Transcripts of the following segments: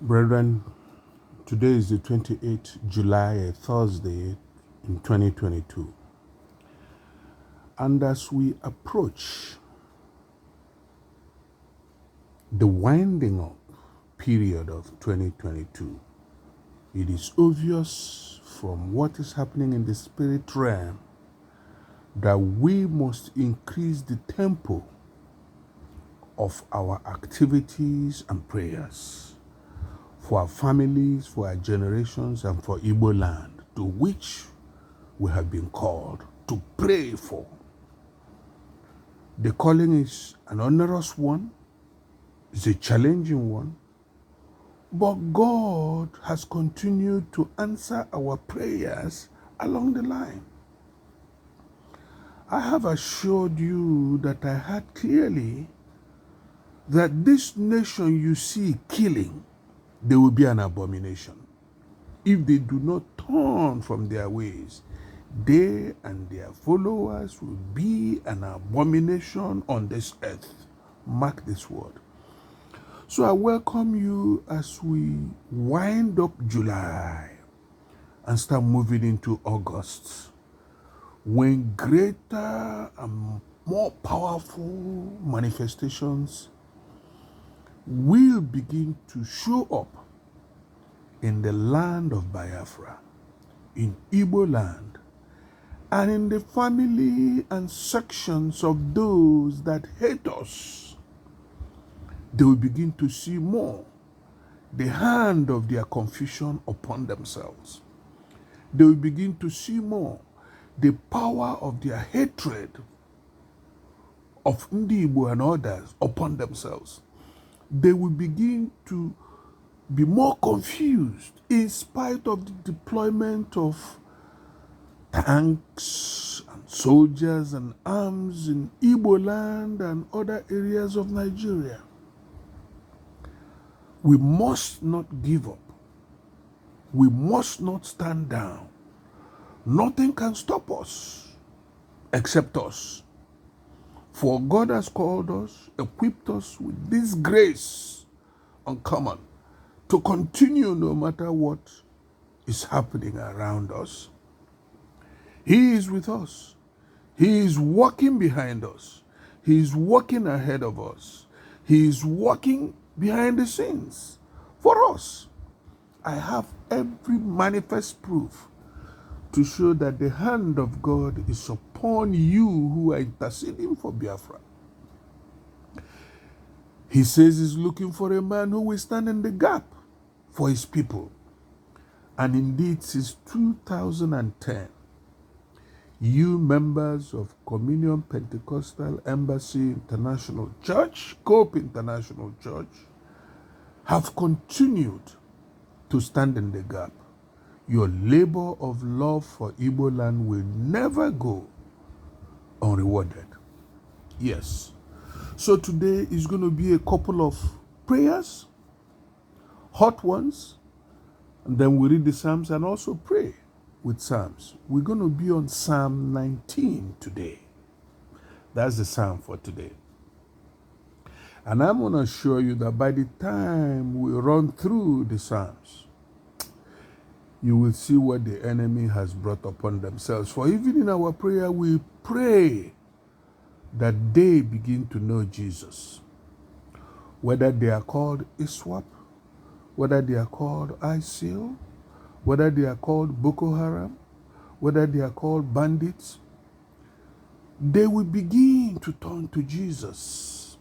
Brethren, today is the 28th July, a Thursday in 2022. And as we approach the winding up period of 2022, it is obvious from what is happening in the spirit realm that we must increase the tempo of our activities and prayers for our families, for our generations, and for Igbo land, to which we have been called to pray for. The calling is an onerous one, it's a challenging one, but God has continued to answer our prayers along the line. I have assured you that I heard clearly that this nation you see killing, they will be an abomination. If they do not turn from their ways, they and their followers will be an abomination on this earth. Mark this word. So I welcome you as we wind up July and start moving into August, when greater and more powerful manifestations will begin to show up in the land of Biafra, in Igbo land, and in the family and sections of those that hate us. They will begin to see more the hand of their confusion upon themselves. They will begin to see more the power of their hatred of Ndigbo and others upon themselves. They will begin to be more confused in spite of the deployment of tanks and soldiers and arms in Igbo land and other areas of Nigeria. We must not give up. We must not stand down. Nothing can stop us except us. For God has called us, equipped us with this grace uncommon to continue no matter what is happening around us. He is with us. He is walking behind us. He is walking ahead of us. He is walking behind the scenes for us. I have every manifest proof to show that the hand of God is upon you who are interceding for Biafra. He says he's looking for a man who will stand in the gap for his people. And indeed, since 2010, you members of Communion Pentecostal Embassy International Church, Cope International Church, have continued to stand in the gap. Your labor of love for Igbo land will never go unrewarded. Yes. So today is going to be a couple of prayers, hot ones, and then we read the Psalms and also pray with Psalms. We're going to be on Psalm 19 today. That's the Psalm for today. And I'm going to assure you that by the time we run through the Psalms, you will see what the enemy has brought upon themselves. For even in our prayer, we pray that they begin to know Jesus. Whether they are called ISWAP, whether they are called ISIL, whether they are called Boko Haram, whether they are called bandits, they will begin to turn to Jesus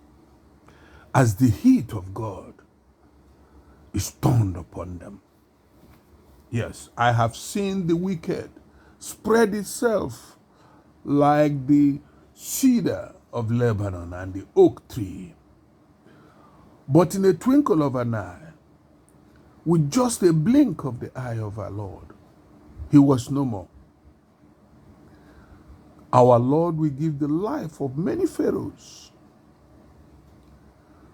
as the heat of God is turned upon them. Yes, I have seen the wicked spread itself like the cedar of Lebanon and the oak tree. But in a twinkle of an eye, with just a blink of the eye of our Lord, he was no more. Our Lord will give the life of many pharaohs.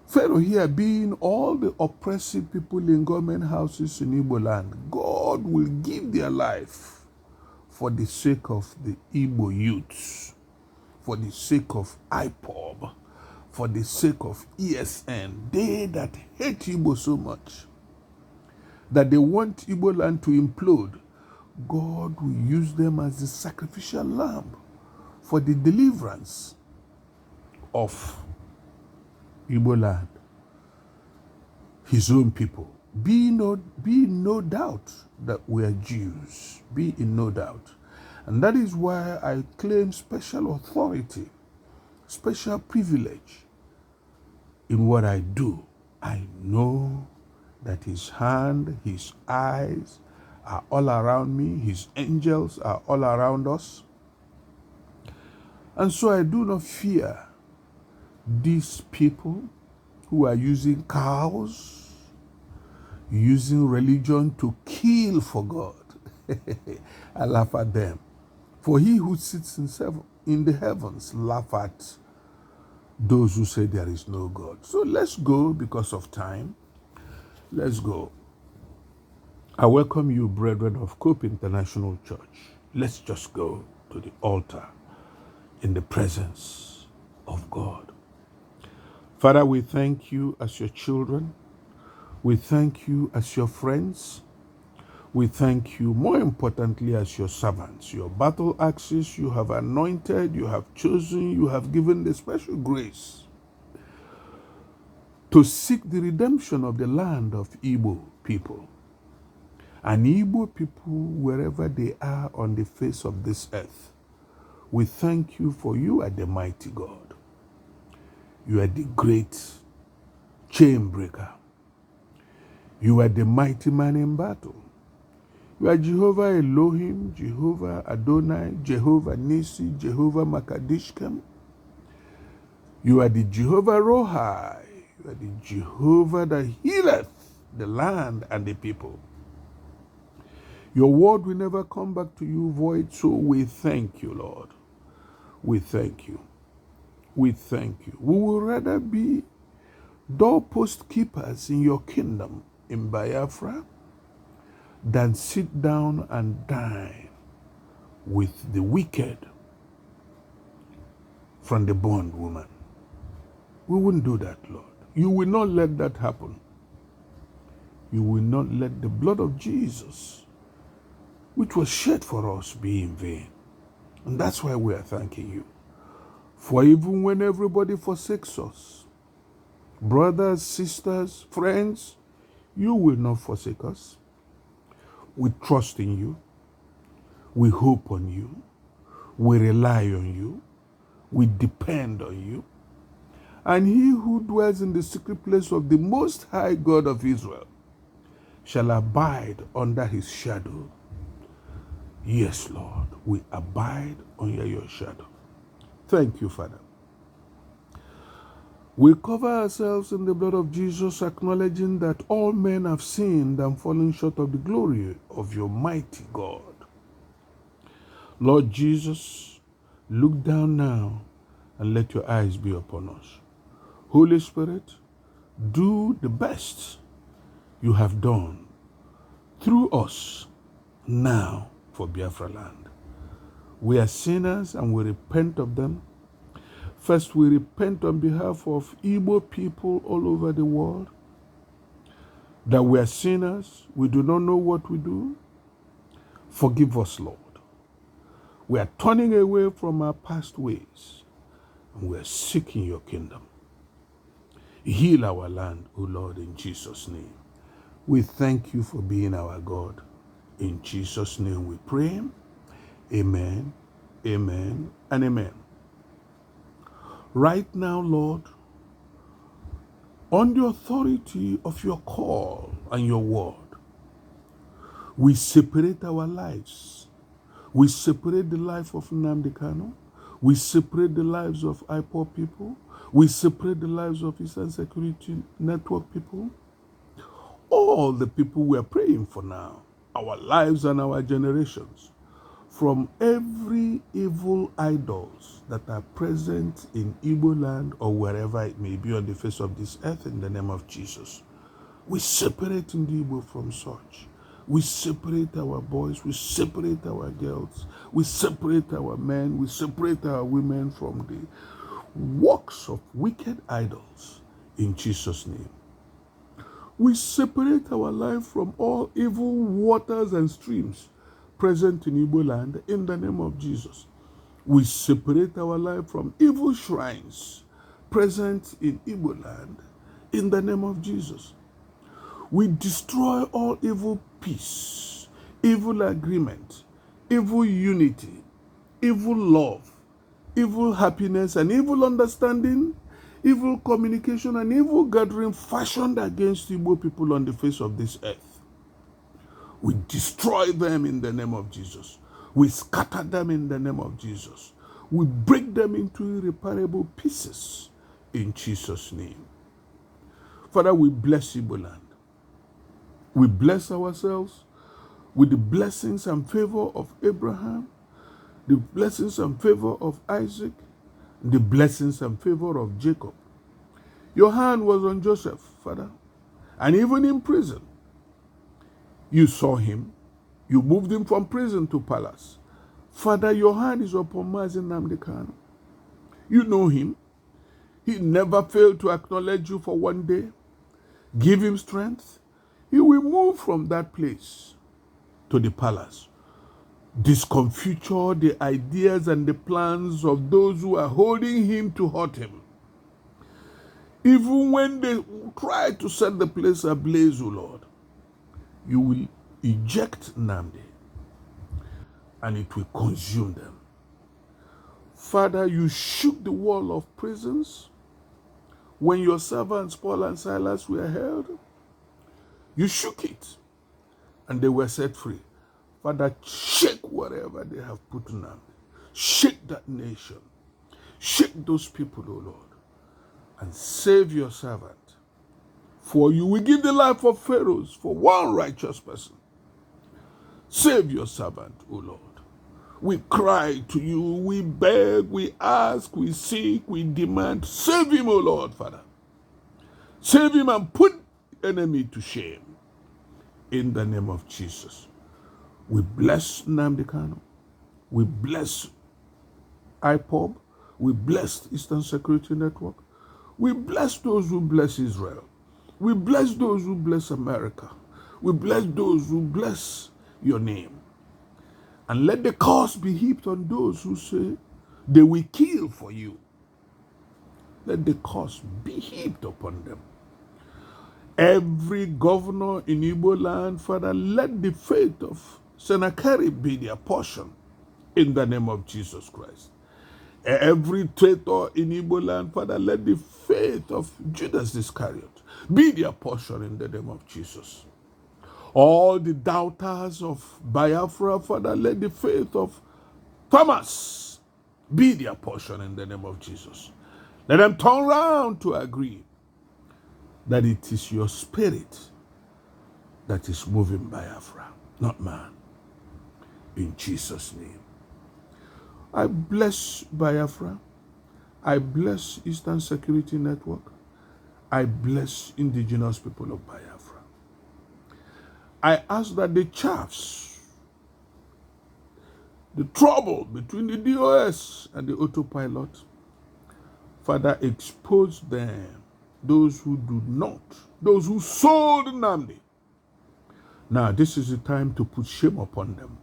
Pharaoh here being all the oppressive people in government houses in Igbo land. God will give their life for the sake of the Igbo youths, for the sake of IPOB, for the sake of ESN. They that hate Igbo so much. that they want Igbo land to implode, God will use them as the sacrificial lamb for the deliverance of Igbo land, his own people. Be in no doubt that we are Jews. Be in no doubt. And that is why I claim special authority, special privilege in what I do. I know that his hand, his eyes are all around me. His angels are all around us. And so I do not fear these people who are using cows, using religion to kill for God. I laugh at them. For he who sits in the heavens laugh at those who say there is no God. So let's go because of time. Let's go. I welcome you, brethren of Hope International Church. Let's just go to the altar in the presence of God. Father, we thank you as your children. We thank you as your friends. We thank you, more importantly, as your servants. Your battle axes you have anointed, you have chosen, you have given the special grace to seek the redemption of the land of Igbo people. And Igbo people, wherever they are on the face of this earth, we thank you, for you are the mighty God. You are the great chain breaker. You are the mighty man in battle. You are Jehovah Elohim, Jehovah Adonai, Jehovah Nisi, Jehovah Makadishkem. You are the Jehovah Rohai. You are the Jehovah that healeth the land and the people. Your word will never come back to you void, so we thank you, Lord. We thank you. We thank you. We will rather be doorpost keepers in your kingdom in Biafra than sit down and dine with the wicked from the bondwoman. We wouldn't do that, Lord. You will not let that happen. You will not let the blood of Jesus, which was shed for us, be in vain. And that's why we are thanking you. For even when everybody forsakes us, brothers, sisters, friends, you will not forsake us. We trust in you. We hope on you. We rely on you. We depend on you. And he who dwells in the secret place of the Most High God of Israel shall abide under his shadow. Yes, Lord, we abide under your shadow. Thank you, Father. We cover ourselves in the blood of Jesus, acknowledging that all men have sinned and fallen short of the glory of your mighty God. Lord Jesus, look down now and let your eyes be upon us. Holy Spirit, do the best you have done through us now for Biafra land. We are sinners and we repent of them. First, we repent on behalf of Igbo people all over the world, that we are sinners, we do not know what we do. Forgive us, Lord. We are turning away from our past ways, and we are seeking your kingdom. Heal our land, O Lord, in Jesus' name. We thank you for being our God. In Jesus' name we pray. Amen, amen, and amen. Right now, Lord, on the authority of your call and your word, we separate our lives. We separate the life of Nnamdi Kanu. We separate the lives of IPOB people. We separate the lives of Eastern Security Network people. All the people we are praying for now, our lives and our generations, from every evil idols that are present in Igbo land or wherever it may be on the face of this earth, in the name of Jesus. We separate Ndigbo from such. We separate our boys, we separate our girls, we separate our men, we separate our women from the works of wicked idols in Jesus' name. We separate our life from all evil waters and streams present in Igbo land in the name of Jesus. We separate our life from evil shrines present in Igbo land in the name of Jesus. We destroy all evil peace, evil agreement, evil unity, evil love, evil happiness, and evil understanding, evil communication, and evil gathering fashioned against Igbo people on the face of this earth. We destroy them in the name of Jesus. We scatter them in the name of Jesus. We break them into irreparable pieces in Jesus' name. Father, we bless Igbo land. We bless ourselves with the blessings and favor of Abraham, the blessings and favor of Isaac, the blessings and favor of Jacob. Your hand was on Joseph, Father, and even in prison, you saw him. You moved him from prison to palace. Father, your hand is upon Mazi Nnamdi Kanu. You know him. He never failed to acknowledge you for one day. Give him strength. He will move from that place to the palace. Discomfiture the ideas and the plans of those who are holding him to hurt him. Even when they try to set the place ablaze, O Lord, you will eject Nnamdi and it will consume them. Father, you shook the wall of prisons when your servants Paul and Silas were held. You shook it and they were set free. Father, shake whatever they have put on them. Shake that nation. Shake those people, O Lord, and save your servant. For you will give the life of Pharaohs for one righteous person. Save your servant, O Lord. We cry to you, we beg, we ask, we seek, we demand. Save him, O Lord, Father. Save him and put the enemy to shame. In the name of Jesus. We bless Nnamdi Kanu. We bless IPOB. We bless Eastern Security Network. We bless those who bless Israel. We bless those who bless America. We bless those who bless your name. And let the curse be heaped on those who say they will kill for you. Let the curse be heaped upon them. Every governor in Igbo land, Father, let the fate of Sennacherib be their portion in the name of Jesus Christ. Every traitor in Igbo land, Father, let the fate of Judas Iscariot be their portion in the name of Jesus. All the doubters of Biafra, Father, let the faith of Thomas be their portion in the name of Jesus. Let them turn around to agree that it is your spirit that is moving Biafra, not man. In Jesus' name. I bless Biafra. I bless Eastern Security Network. I bless indigenous people of Biafra. I ask that the chaffs, the trouble between the DOS and the autopilot, Father, expose them, those who do not, those who sold Nnamdi. Now, this is the time to put shame upon them.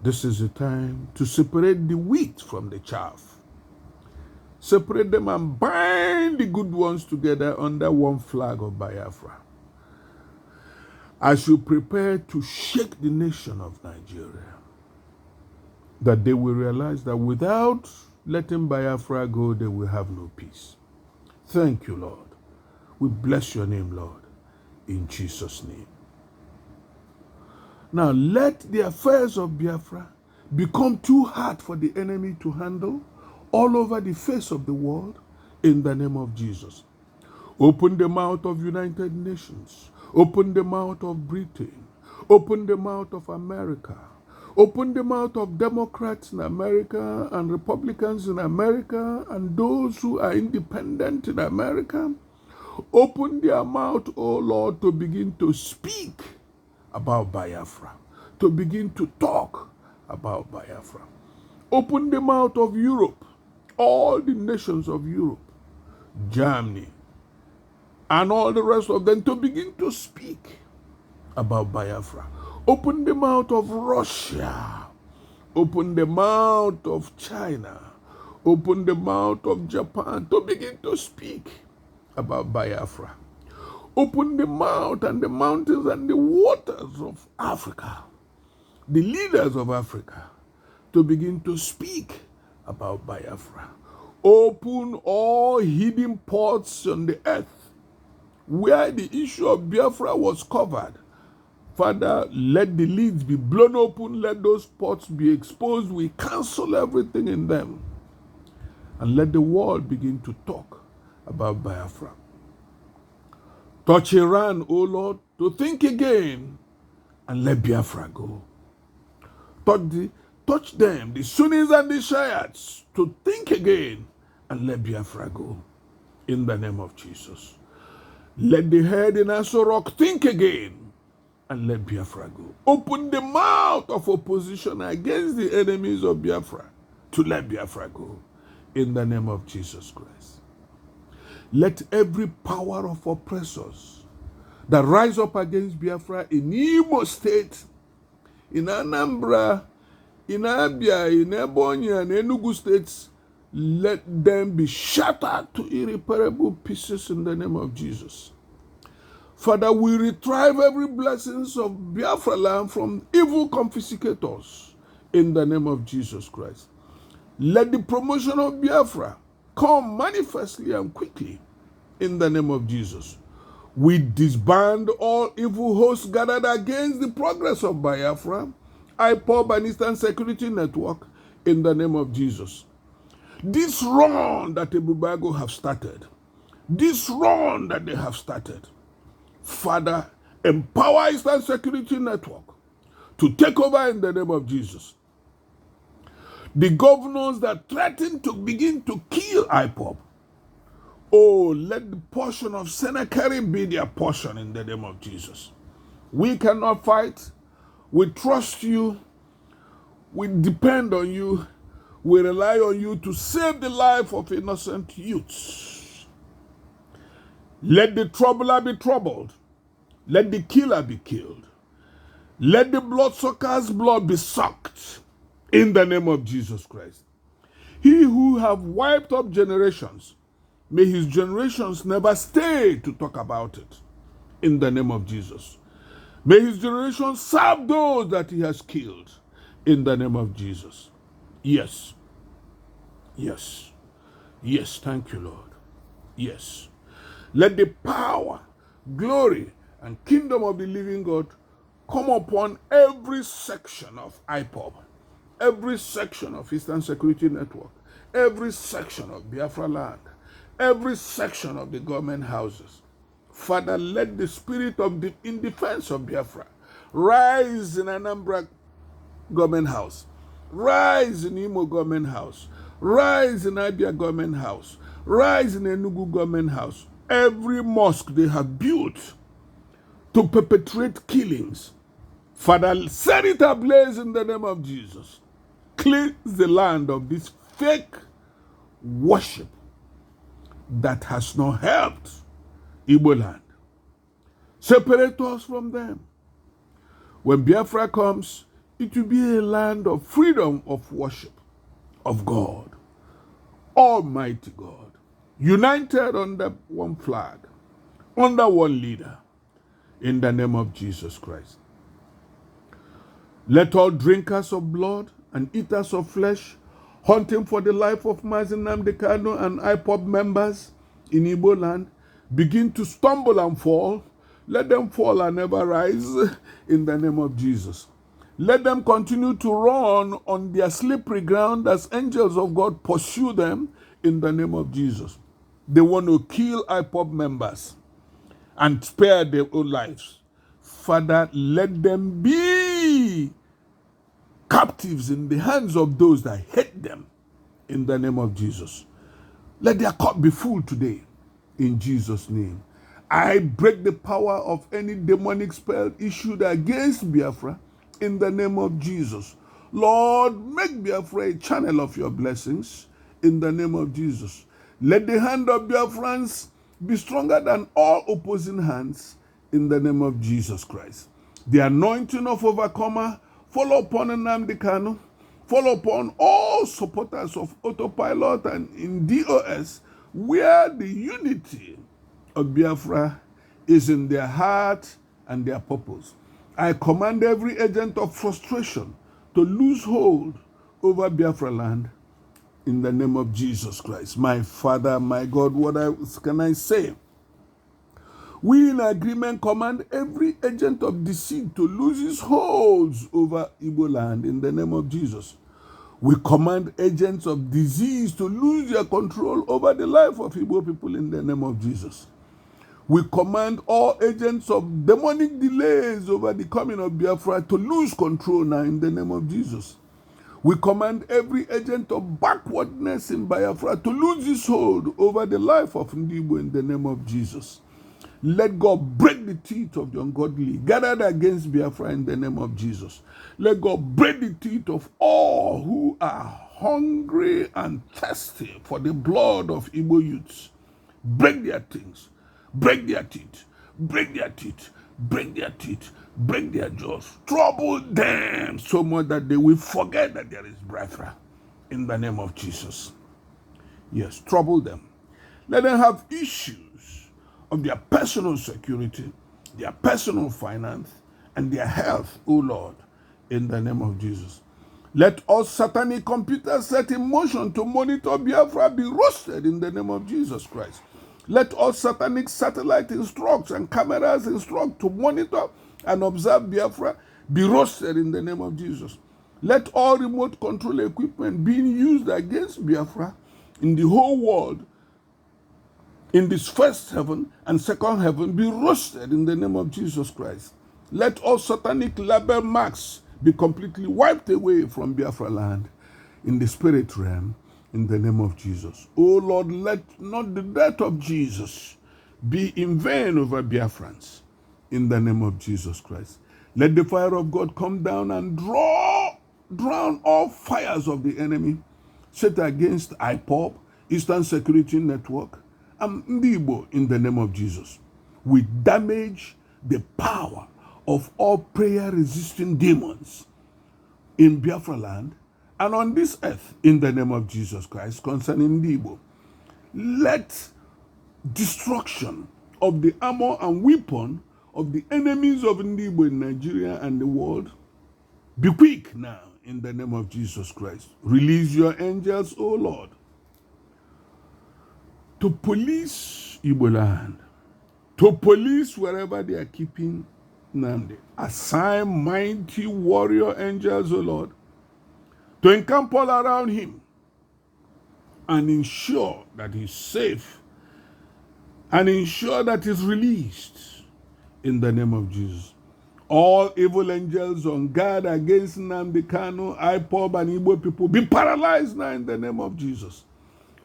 This is the time to separate the wheat from the chaff. Separate them and bind the good ones together under one flag of Biafra. As you prepare to shake the nation of Nigeria, that they will realize that without letting Biafra go, they will have no peace. Thank you, Lord. We bless your name, Lord, in Jesus' name. Now, let the affairs of Biafra become too hard for the enemy to handle all over the face of the world in the name of Jesus. Open the mouth of United Nations. Open the mouth of Britain. Open the mouth of America. Open the mouth of Democrats in America and Republicans in America and those who are independent in America. Open their mouth, oh Lord, to begin to speak about Biafra, to begin to talk about Biafra. Open the mouth of Europe, all the nations of Europe, Germany, and all the rest of them to begin to speak about Biafra. Open the mouth of Russia. Open the mouth of China. Open the mouth of Japan to begin to speak about Biafra. Open the mouth and the mountains and the waters of Africa, the leaders of Africa, to begin to speak about Biafra. Open all hidden ports on the earth where the issue of Biafra was covered. Father, let the lids be blown open, let those ports be exposed. We cancel everything in them. And let the world begin to talk about Biafra. Touch Iran, O Lord, to think again and let Biafra go. Touch them, the Sunnis and the Shiites, to think again and let Biafra go. In the name of Jesus. Let the head in Aso Rock think again and let Biafra go. Open the mouth of opposition against the enemies of Biafra to let Biafra go. In the name of Jesus Christ. Let every power of oppressors that rise up against Biafra in Imo State, in Anambra, in Abia, in Ebonyi, and Enugu states, let them be shattered to irreparable pieces in the name of Jesus. Father, we retrieve every blessings of Biafra land from evil confiscators in the name of Jesus Christ. Let the promotion of Biafra come manifestly and quickly in the name of Jesus. We disband all evil hosts gathered against the progress of Biafra, IPOB and Eastern Security Network in the name of Jesus. This run that Ebubago have started, this run that they have started, Father, empower Eastern Security Network to take over in the name of Jesus. The governors that threaten to begin to kill IPOB, oh, let the portion of Sennacherib be their portion in the name of Jesus. We cannot fight. We trust you. We depend on you. We rely on you to save the life of innocent youths. Let the troubler be troubled. Let the killer be killed. Let the bloodsucker's blood be sucked in the name of Jesus Christ. He who have wiped up generations, may his generations never stay to talk about it in the name of Jesus. May his generation serve those that he has killed in the name of Jesus. Yes. Yes. Yes. Thank you, Lord. Yes. Let the power, glory, and kingdom of the living God come upon every section of IPOB, every section of Eastern Security Network, every section of Biafra land, every section of the government houses. Father, let the spirit of in defense of Biafra rise in Anambra government house, rise in Imo government house, rise in Abia government house, rise in Enugu government house. Every mosque they have built to perpetrate killings, Father, set it ablaze in the name of Jesus. Cleanse the land of this fake worship that has not helped Igbo land. Separate us from them. When Biafra comes, it will be a land of freedom of worship of God, Almighty God, united under one flag, under one leader, in the name of Jesus Christ. Let all drinkers of blood and eaters of flesh, hunting for the life of Mazi Nnamdi Kanu and IPOB members in Igbo land, begin to stumble and fall. Let them fall and never rise in the name of Jesus. Let them continue to run on their slippery ground as angels of God pursue them in the name of Jesus. They want to kill IPOB members and spare their own lives. Father, let them be captives in the hands of those that hate them in the name of Jesus. Let their cup be full today in Jesus' name. I break the power of any demonic spell issued against Biafra in the name of Jesus. Lord, make Biafra a channel of your blessings in the name of Jesus. Let the hand of Biafrans be stronger than all opposing hands in the name of Jesus Christ. The anointing of overcomer fall upon Nnamdi Kanu, fall upon all supporters of autopilot and in DOS, where the unity of Biafra is in their heart and their purpose. I command every agent of frustration to lose hold over Biafra land in the name of Jesus Christ. My Father, my God, what else can I say? We in agreement command every agent of deceit to lose his holds over Igbo land in the name of Jesus. We command agents of disease to lose their control over the life of Igbo people in the name of Jesus. We command all agents of demonic delays over the coming of Biafra to lose control now in the name of Jesus. We command every agent of backwardness in Biafra to lose his hold over the life of Ndigbo in the name of Jesus. Let God break the teeth of the ungodly gathered against Biafra in the name of Jesus. Let God break the teeth of all who are hungry and thirsty for the blood of Igbo youths. Break their things, break their teeth, break their teeth, break their teeth, break their jaws, trouble them so much that they will forget that there is Biafra in the name of Jesus. Yes, trouble them. Let them have issues of their personal security, their personal finance, and their health, O Lord, in the name of Jesus. Let all satanic computers set in motion to monitor Biafra be roasted in the name of Jesus Christ. Let all satanic satellite instructs and cameras instruct to monitor and observe Biafra be roasted in the name of Jesus. Let all remote control equipment being used against Biafra in the whole world, in this first heaven and second heaven, be roasted in the name of Jesus Christ. Let all satanic label marks be completely wiped away from Biafra land in the spirit realm in the name of Jesus. Oh Lord, let not the death of Jesus be in vain over Biafrans in the name of Jesus Christ. Let the fire of God come down and drown all fires of the enemy set against IPOB, Eastern Security Network, and Ndigbo in the name of Jesus. We damage the power of all prayer-resisting demons in Biafra land and on this earth in the name of Jesus Christ concerning Ndigbo. Let destruction of the armor and weapon of the enemies of Ndigbo in Nigeria and the world be quick now in the name of Jesus Christ. Release your angels, O Lord, to police Igbo land, to police wherever they are keeping Nnamdi. Assign mighty warrior angels, O Lord, to encamp all around him and ensure that he's safe and ensure that he's released in the name of Jesus. All evil angels on guard against Nnamdi Kanu, IPOB, and Igbo people be paralyzed now in the name of Jesus.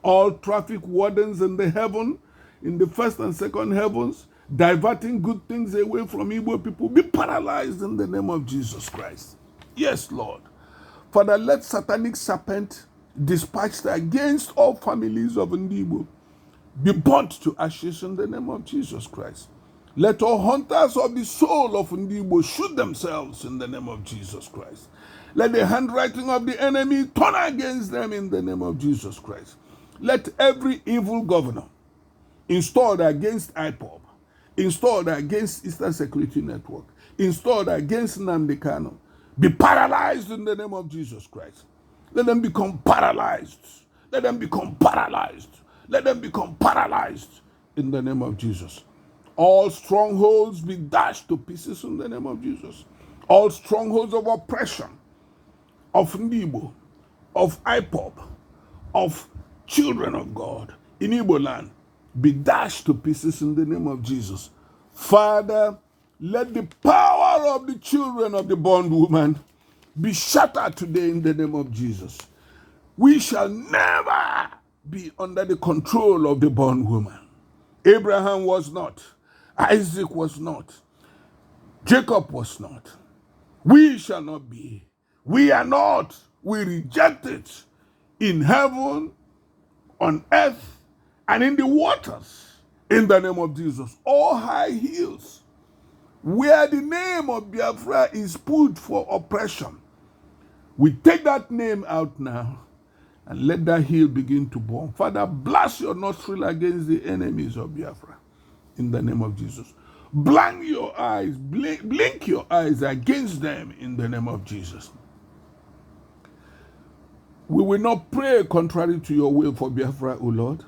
All traffic wardens in the heaven, in the first and second heavens, diverting good things away from Igbo people, be paralyzed in the name of Jesus Christ. Yes, Lord. Father, let satanic serpent dispatched against all families of Ndigbo be burnt to ashes in the name of Jesus Christ. Let all hunters of the soul of Ndigbo shoot themselves in the name of Jesus Christ. Let the handwriting of the enemy turn against them in the name of Jesus Christ. Let every evil governor installed against IPOB, installed against Eastern Security Network, installed against Nnamdi Kanu, be paralyzed in the name of Jesus Christ. Let them become paralyzed. Let them become paralyzed. Let them become paralyzed in the name of Jesus. All strongholds be dashed to pieces in the name of Jesus. All strongholds of oppression, of Ndigbo, of IPOB, of children of God in Igbo land be dashed to pieces in the name of Jesus. Father, let the power of the children of the bondwoman be shattered today in the name of Jesus. We shall never be under the control of the bondwoman. Abraham was not. Isaac was not. Jacob was not. We shall not be. We are not. We reject it in heaven, on earth, and in the waters in the name of Jesus. All high hills where the name of Biafra is put for oppression, we take that name out now and let that hill begin to burn. Father, blast your nostril against the enemies of Biafra in the name of Jesus. Blank your eyes, blink your eyes against them in the name of Jesus. We will not pray contrary to your will for Biafra, O Lord.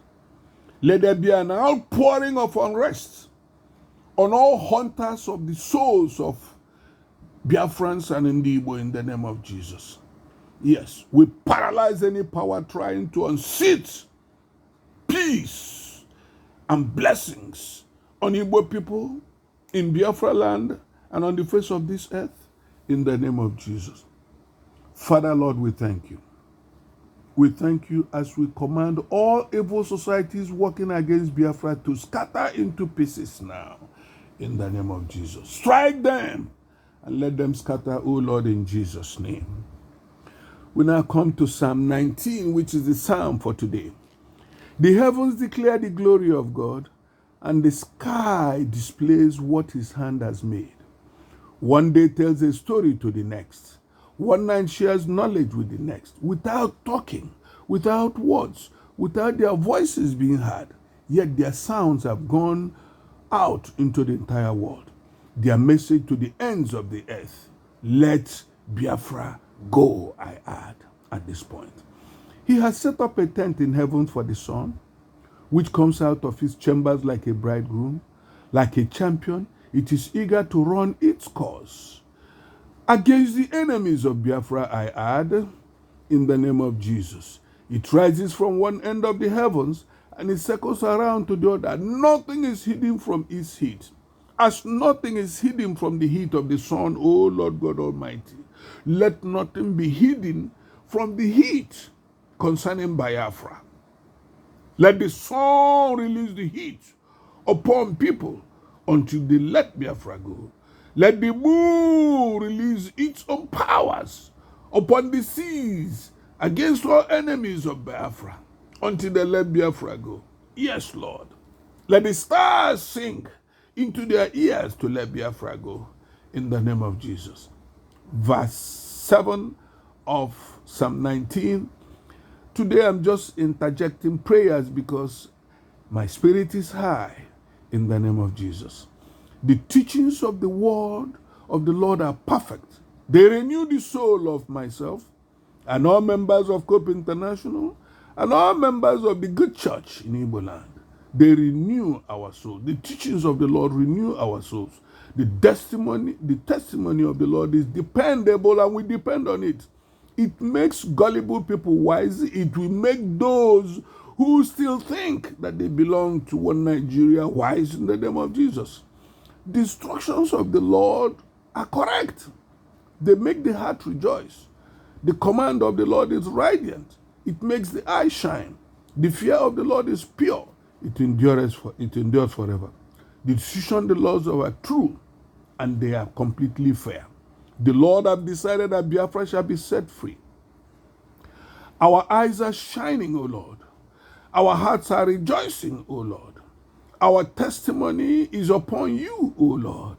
Let there be an outpouring of unrest on all hunters of the souls of Biafrans and Ndigbo in the name of Jesus. Yes, we paralyze any power trying to unseat peace and blessings on Igbo people in Biafra land and on the face of this earth in the name of Jesus. Father, Lord, we thank you. We thank you as we command all evil societies working against Biafra to scatter into pieces now in the name of Jesus. Strike them and let them scatter, O Lord, in Jesus' name. We now come to Psalm 19, which is the psalm for today. The heavens declare the glory of God, and the sky displays what his hand has made. One day tells a story to the next. One night shares knowledge with the next, without talking, without words, without their voices being heard. Yet their sounds have gone out into the entire world. Their message to the ends of the earth. Let Biafra go, I add at this point. He has set up a tent in heaven for the sun, which comes out of his chambers like a bridegroom, like a champion. It is eager to run its course. Against the enemies of Biafra, I add, in the name of Jesus. It rises from one end of the heavens and it circles around to the other. Nothing is hidden from its heat. As nothing is hidden from the heat of the sun, O Lord God Almighty, let nothing be hidden from the heat concerning Biafra. Let the sun release the heat upon people until they let Biafra go. Let the moon release its own powers upon the seas against all enemies of Biafra until they let Biafra go. Yes, Lord. Let the stars sink into their ears to let Biafra go in the name of Jesus. Verse 7 of Psalm 19. Today I'm just interjecting prayers because my spirit is high in the name of Jesus. The teachings of the word of the Lord are perfect. They renew the soul of myself and all members of COPE International and all members of the good church in Igbo land. They renew our soul. The teachings of the Lord renew our souls. The testimony of the Lord is dependable and we depend on it. It makes gullible people wise. It will make those who still think that they belong to one Nigeria wise in the name of Jesus. The instructions of the Lord are correct. They make the heart rejoice. The command of the Lord is radiant. It makes the eye shine. The fear of the Lord is pure. It endures forever. The decisions of the Lord are true, and they are completely fair. The Lord has decided that Biafra shall be set free. Our eyes are shining, O Lord. Our hearts are rejoicing, O Lord. Our testimony is upon you, O Lord.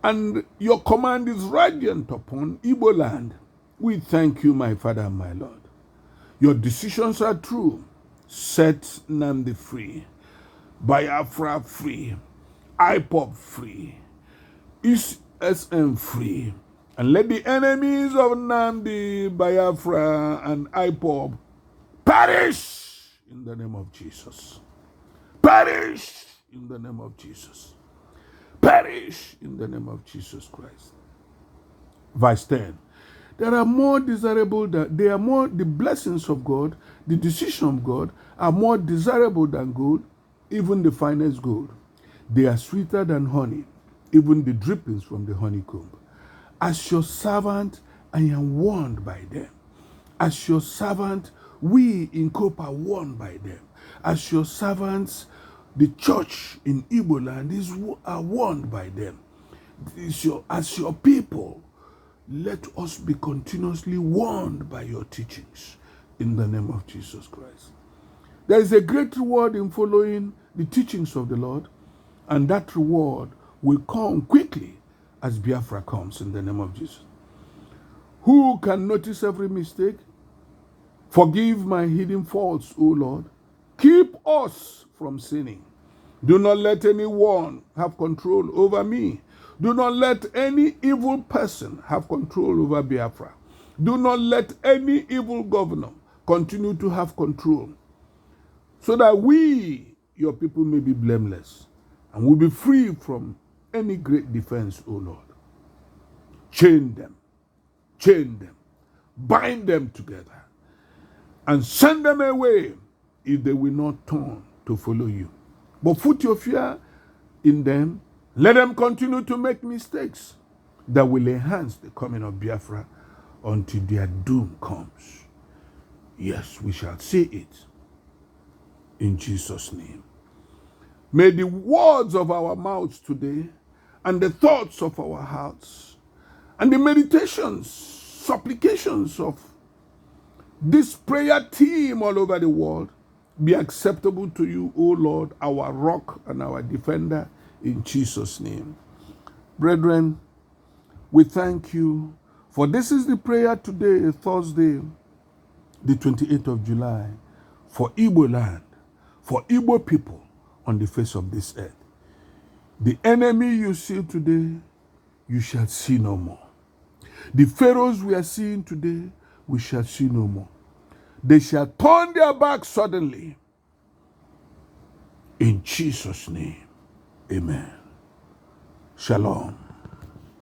And your command is radiant upon Igbo land. We thank you, my Father and my Lord. Your decisions are true. Set Nnamdi free. Biafra free. IPOB free. SM free. And let the enemies of Nnamdi, Biafra, and IPOB perish in the name of Jesus. Perish in the name of Jesus. Perish in the name of Jesus Christ. Verse 10. The blessings of God, the decision of God are more desirable than gold, even the finest gold. They are sweeter than honey, even the drippings from the honeycomb. As your servant, I am warned by them. As your servant, we in COPE are warned by them. As your servants, the church in Igbo land are warned by them. As your people, let us be continuously warned by your teachings in the name of Jesus Christ. There is a great reward in following the teachings of the Lord, and that reward will come quickly as Biafra comes in the name of Jesus. Who can notice every mistake? Forgive my hidden faults, O Lord. Keep us from sinning. Do not let anyone have control over me. Do not let any evil person have control over Biafra. Do not let any evil governor continue to have control, so that we, your people, may be blameless and will be free from any great defense, O Lord. Chain them, bind them together, and send them away if they will not turn to follow you. But put your fear in them. Let them continue to make mistakes that will enhance the coming of Biafra until their doom comes. Yes, we shall see it in Jesus' name. May the words of our mouths today and the thoughts of our hearts and the meditations, supplications of this prayer team all over the world be acceptable to you, O Lord, our rock and our defender, in Jesus' name. Brethren, we thank you, for this is the prayer today, Thursday, the 28th of July, for Igbo land, for Igbo people on the face of this earth. The enemy you see today, you shall see no more. The pharaohs we are seeing today, we shall see no more. They shall turn their backs suddenly. In Jesus' name, amen. Shalom.